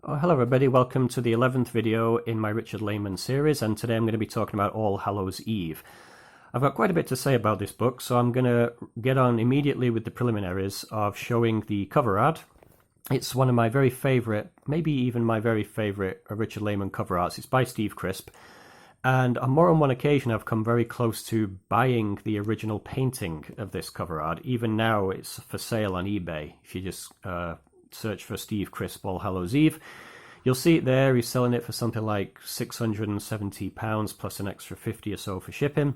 Oh, hello everybody, welcome to the 11th video in my Richard Laymon series, and today I'm going to be talking about Allhallows Eve. I've got quite a bit to say about this book, so I'm going to get on immediately with the preliminaries of showing the cover art. It's one of my very favourite, maybe even my very favourite Richard Laymon cover arts. It's by Steve Crisp, and on more than one occasion I've come very close to buying the original painting of this cover art. Even now it's for sale on eBay. If you just search for Steve Crisp Allhallows Eve, you'll see it there. He's selling it for something like £670 plus an extra 50 or so for shipping.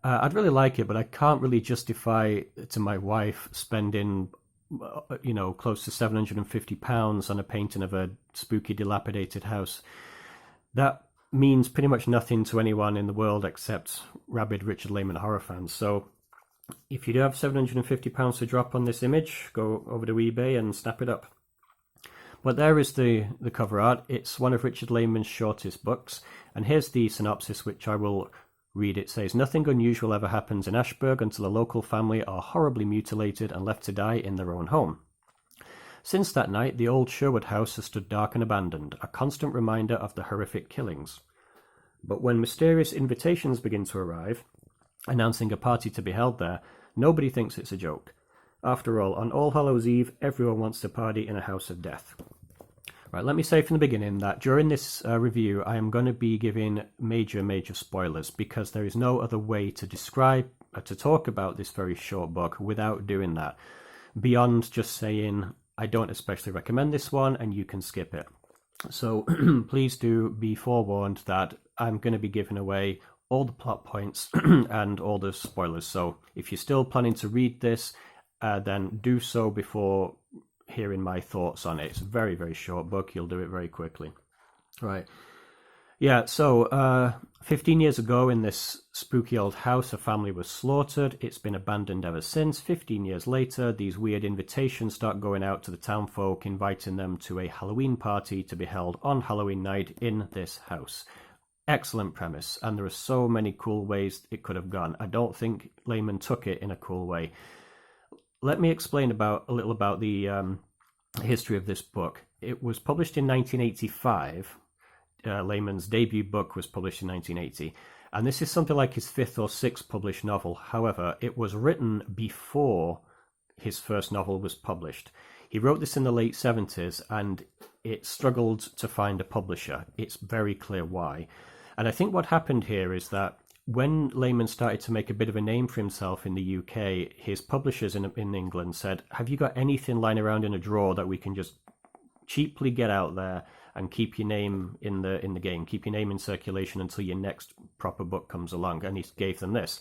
I'd really like it, but I can't really justify to my wife spending close to £750 on a painting of a spooky dilapidated house. That means pretty much nothing to anyone in the world except rabid Richard Laymon horror fans. So if you do have £750 to drop on this image, go over to eBay and snap it up. But there is the cover art. It's one of Richard Laymon's shortest books, and here's the synopsis, which I will read. It says, "Nothing unusual ever happens in Ashburg until a local family are horribly mutilated and left to die in their own home. Since that night, the old Sherwood house has stood dark and abandoned, a constant reminder of the horrific killings. But when mysterious invitations begin to arrive, announcing a party to be held there, nobody thinks it's a joke. After all, on Allhallows Eve, everyone wants to party in a house of death." Right, let me say from the beginning that during this review, I am going to be giving major spoilers, because there is no other way to describe, to talk about this very short book without doing that, beyond just saying, I don't especially recommend this one and you can skip it. So please do be forewarned that I'm going to be giving away all the plot points and all the spoilers. So if you're still planning to read this, then do so before hearing my thoughts on it. It's a very short book. You'll do it very quickly. Right. Yeah, so 15 years ago in this spooky old house, a family was slaughtered. It's been abandoned ever since. 15 years later, these weird invitations start going out to the townfolk, inviting them to a Halloween party to be held on Halloween night in this house. Excellent premise, and there are so many cool ways it could have gone. I don't think Laymon took it in a cool way. Let me explain a little about the history of this book. It was published in 1985. Laymon's debut book was published in 1980, and this is something like his fifth or sixth published novel. However, it was written before his first novel was published. He wrote this in the late 70s, and it struggled to find a publisher. It's very clear why. And I think what happened here is that when Laymon started to make a bit of a name for himself in the UK, his publishers in England said, "Have you got anything lying around in a drawer that we can just cheaply get out there and keep your name in the game, keep your name in circulation until your next proper book comes along?" And he gave them this,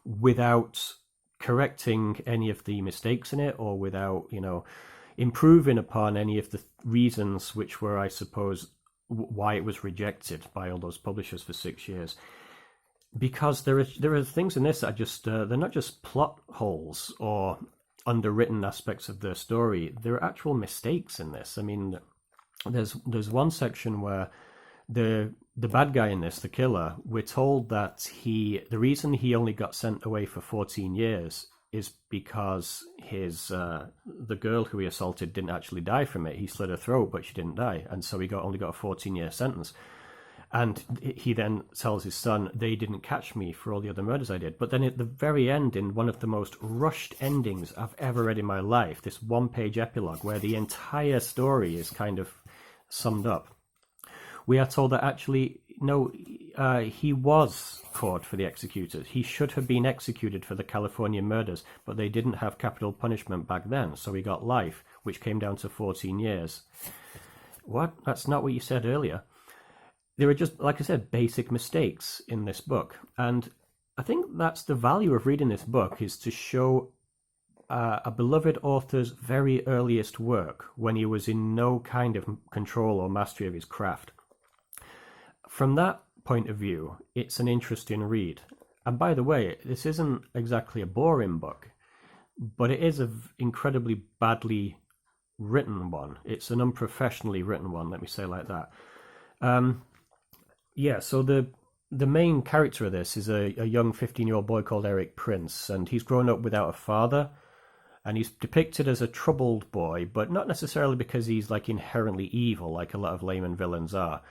without correcting any of the mistakes in it, or without, improving upon any of the reasons which were, I suppose, why it was rejected by all those publishers for 6 years. Because there are things in this that are just they're not just plot holes or underwritten aspects of the story. There are actual mistakes in this. I mean, there's one section where the bad guy in this, the killer, we're told that the reason he only got sent away for 14 years is because the girl who he assaulted didn't actually die from it. He slit her throat, but she didn't die, and so he only got a 14-year sentence. And he then tells his son, "They didn't catch me for all the other murders I did." But then at the very end, in one of the most rushed endings I've ever read in my life, this one-page epilogue where the entire story is kind of summed up, we are told that actually, no, he was caught for the executors. He should have been executed for the California murders, but they didn't have capital punishment back then, so he got life, which came down to 14 years. What? That's not what you said earlier. There are just, like I said, basic mistakes in this book. And I think that's the value of reading this book, is to show a beloved author's very earliest work when he was in no kind of control or mastery of his craft. From that point of view, it's an interesting read. And by the way, this isn't exactly a boring book, but it is an incredibly badly written one. It's an unprofessionally written one, let me say it like that. Yeah, so the main character of this is a young 15-year-old boy called Eric Prince, and he's grown up without a father. And he's depicted as a troubled boy, but not necessarily because he's like inherently evil, like a lot of Laymon villains are.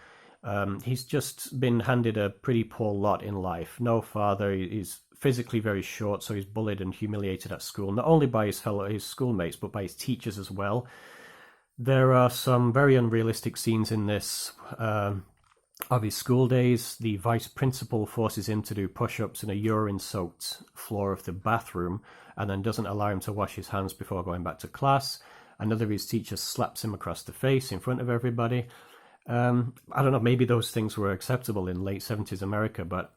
He's just been handed a pretty poor lot in life. No father, he's physically very short, so he's bullied and humiliated at school, not only by his schoolmates, but by his teachers as well. There are some very unrealistic scenes in this of his school days. The vice principal forces him to do push-ups in a urine-soaked floor of the bathroom and then doesn't allow him to wash his hands before going back to class. Another of his teachers slaps him across the face in front of everybody. I don't know, maybe those things were acceptable in late 70s America, but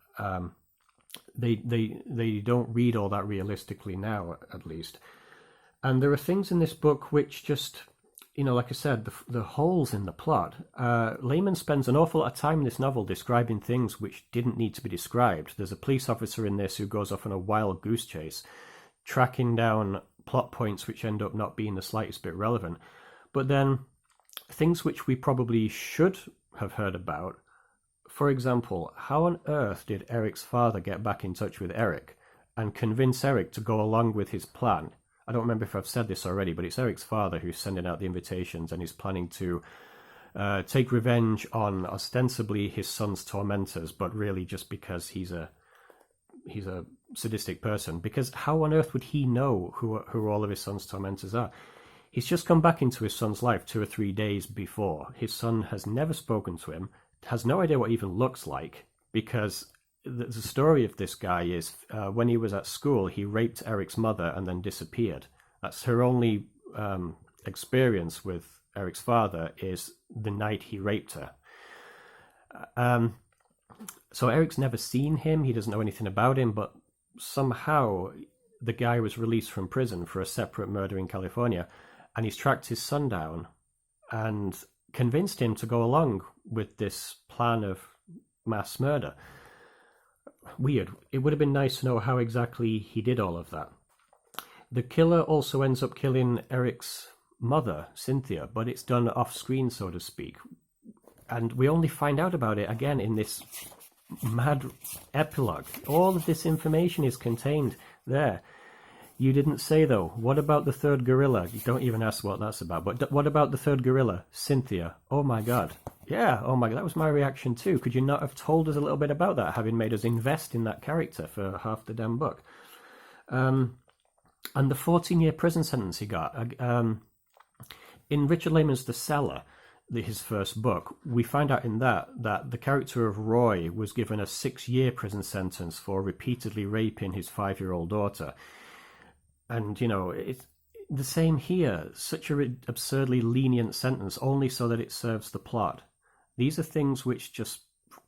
they don't read all that realistically now, at least. And there are things in this book which just, like I said, the holes in the plot. Laymon spends an awful lot of time in this novel describing things which didn't need to be described. There's a police officer in this who goes off on a wild goose chase, tracking down plot points which end up not being the slightest bit relevant. But then things which we probably should have heard about. For example, how on earth did Eric's father get back in touch with Eric and convince Eric to go along with his plan? I don't remember if I've said this already, but it's Eric's father who's sending out the invitations, and he's planning to take revenge on ostensibly his son's tormentors, but really just because he's a sadistic person. Because how on earth would he know who all of his son's tormentors are? He's just come back into his son's life 2 or 3 days before. His son has never spoken to him, has no idea what he even looks like, because the story of this guy is when he was at school, he raped Eric's mother and then disappeared. That's her only experience with Eric's father, is the night he raped her. So Eric's never seen him. He doesn't know anything about him, but somehow the guy was released from prison for a separate murder in California, and he's tracked his son down and convinced him to go along with this plan of mass murder. Weird. It would have been nice to know how exactly he did all of that. The killer also ends up killing Eric's mother, Cynthia, but it's done off screen, so to speak. And we only find out about it again in this mad epilogue. All of this information is contained there. You didn't say, though, what about the third gorilla? You don't even ask what that's about. But what about the third gorilla, Cynthia? Oh my god. Yeah, oh my god, that was my reaction too. Could you not have told us a little bit about that, having made us invest in that character for half the damn book? And the 14-year prison sentence he got. In Richard Laymon's The Cellar, his first book, we find out in that the character of Roy was given a 6-year prison sentence for repeatedly raping his 5-year-old daughter. And, it's the same here. Such an absurdly lenient sentence, only so that it serves the plot. These are things which just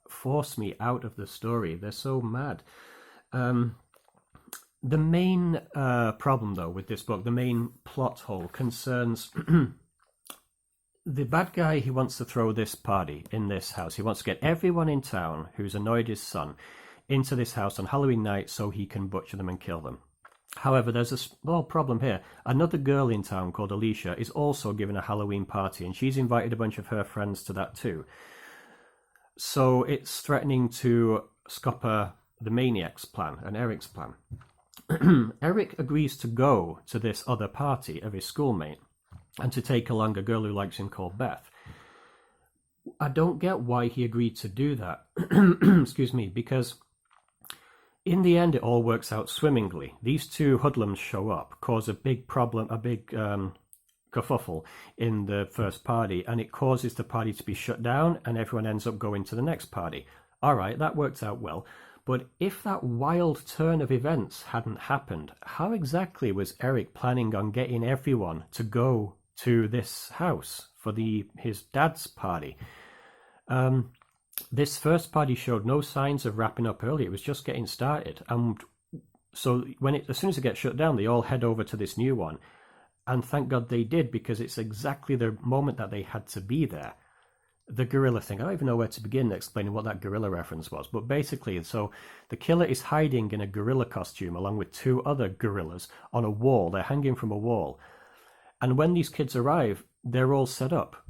force me out of the story. They're so mad. The main problem, though, with this book, the main plot hole, concerns the bad guy. He wants to throw this party in this house. He wants to get everyone in town who's annoyed his son into this house on Halloween night so he can butcher them and kill them. However, there's a small problem here. Another girl in town called Alicia is also giving a Halloween party, and she's invited a bunch of her friends to that too. So it's threatening to scupper the maniac's plan and Eric's plan. Eric agrees to go to this other party of his schoolmate and to take along a girl who likes him called Beth. I don't get why he agreed to do that. Excuse me, because in the end, it all works out swimmingly. These two hoodlums show up, cause a big problem, a big kerfuffle in the first party, and it causes the party to be shut down, and everyone ends up going to the next party. All right, that worked out well. But if that wild turn of events hadn't happened, how exactly was Eric planning on getting everyone to go to this house for his dad's party? This first party showed no signs of wrapping up early. It was just getting started. And so as soon as it gets shut down, they all head over to this new one. And thank God they did, because it's exactly the moment that they had to be there. The gorilla thing, I don't even know where to begin explaining what that gorilla reference was. But basically, so the killer is hiding in a gorilla costume along with 2 other gorillas on a wall. They're hanging from a wall. And when these kids arrive, they're all set up.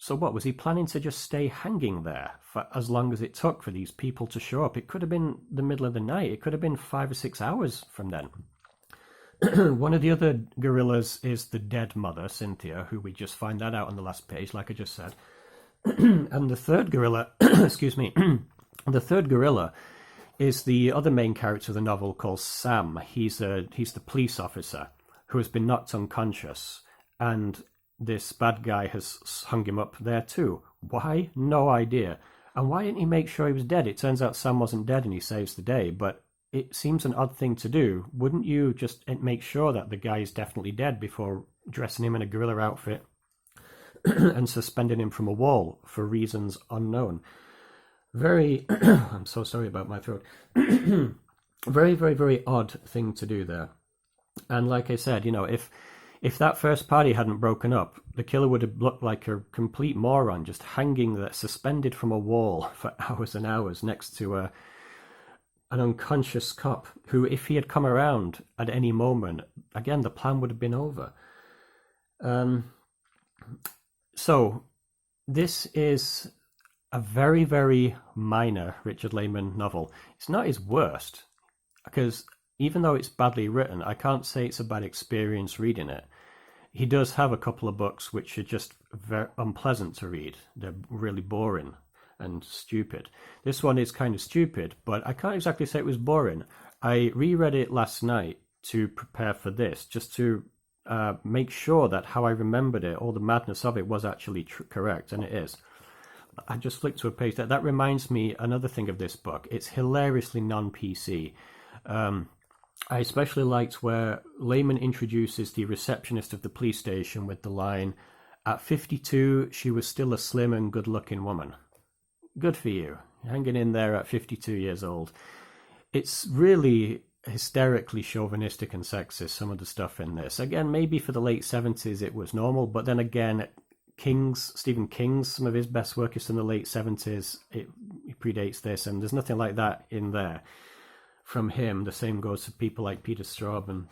So what, was he planning to just stay hanging there for as long as it took for these people to show up? It could have been the middle of the night. It could have been 5 or 6 hours from then. One of the other gorillas is the dead mother, Cynthia, who we just find that out on the last page, like I just said. And the third gorilla, excuse me, the third gorilla is the other main character of the novel called Sam. He's the police officer who has been knocked unconscious, and this bad guy has hung him up there too. Why? No idea. And why didn't he make sure he was dead? It turns out Sam wasn't dead and he saves the day, but it seems an odd thing to do. Wouldn't you just make sure that the guy is definitely dead before dressing him in a gorilla outfit and suspending him from a wall for reasons unknown? Very, I'm so sorry about my throat. Very, very, very odd thing to do there. And like I said, you know, if that first party hadn't broken up, the killer would have looked like a complete moron, just hanging there, suspended from a wall for hours and hours next to an unconscious cop who, if he had come around at any moment, again, the plan would have been over. So this is a very, very minor Richard Laymon novel. It's not his worst, because even though it's badly written, I can't say it's a bad experience reading it. He does have a couple of books which are just very unpleasant to read. They're really boring and stupid. This one is kind of stupid, but I can't exactly say it was boring. I reread it last night to prepare for this, just to make sure that how I remembered it, all the madness of it, was actually correct, and it is. I just flicked to a page that reminds me another thing of this book. It's hilariously non-PC. I especially liked where Laymon introduces the receptionist of the police station with the line, "At 52, she was still a slim and good-looking woman." Good for you, hanging in there at 52 years old. It's really hysterically chauvinistic and sexist, some of the stuff in this. Again, maybe for the late 70s it was normal, but then again, Stephen King's, some of his best work is from the late 70s. It predates this, and there's nothing like that in there from him. The same goes for people like Peter Straub.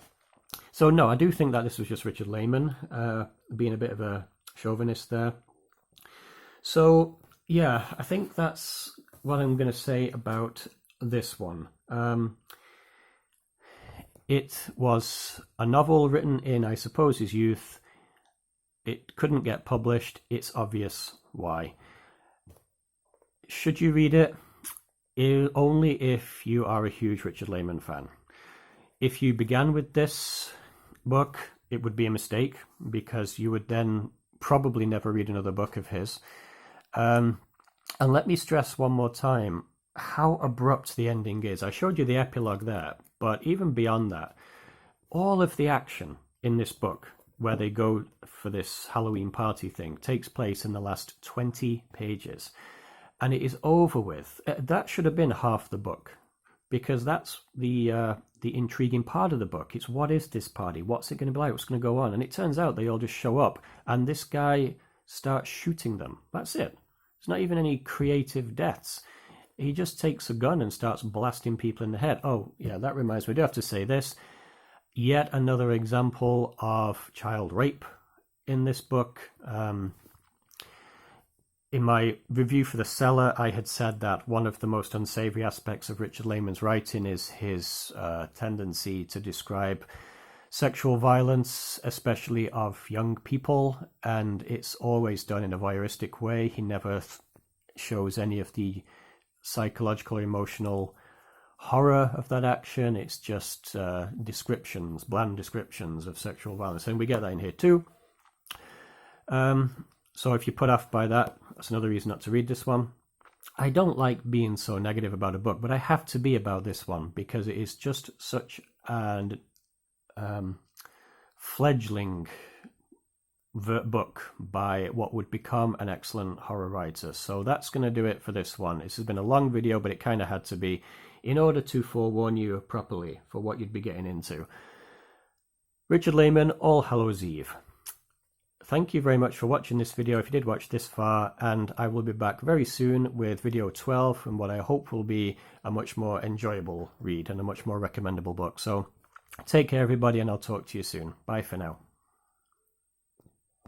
So no, I do think that this was just Richard Laymon being a bit of a chauvinist there. So yeah, I think that's what I'm going to say about this one. It was a novel written in, I suppose, his youth. It couldn't get published. It's obvious why. Should you read it? Only if you are a huge Richard Laymon fan. If you began with this book, it would be a mistake, because you would then probably never read another book of his. And let me stress one more time how abrupt the ending is. I showed you the epilogue there, but even beyond that, all of the action in this book, where they go for this Halloween party thing, takes place in the last 20 pages. And it is over with. That should have been half the book, because that's the intriguing part of the book. It's, what is this party? What's it going to be like? What's going to go on? And it turns out they all just show up, and this guy starts shooting them. That's it. It's not even any creative deaths. He just takes a gun and starts blasting people in the head. Oh, yeah, that reminds me. I do have to say this. Yet another example of child rape in this book. In my review for The Cellar, I had said that one of the most unsavory aspects of Richard Laymon's writing is his tendency to describe sexual violence, especially of young people, and it's always done in a voyeuristic way. He never shows any of the psychological or emotional horror of that action. It's just descriptions, bland descriptions of sexual violence, and we get that in here too. So if you're put off by that, that's another reason not to read this one. I don't like being so negative about a book, but I have to be about this one, because it is just such an fledgling book by what would become an excellent horror writer. So that's going to do it for this one. This has been a long video, but it kind of had to be in order to forewarn you properly for what you'd be getting into. Richard Laymon, Allhallows Eve. Thank you very much for watching this video, if you did watch this far, and I will be back very soon with video 12 and what I hope will be a much more enjoyable read and a much more recommendable book. So take care everybody, and I'll talk to you soon. Bye for now.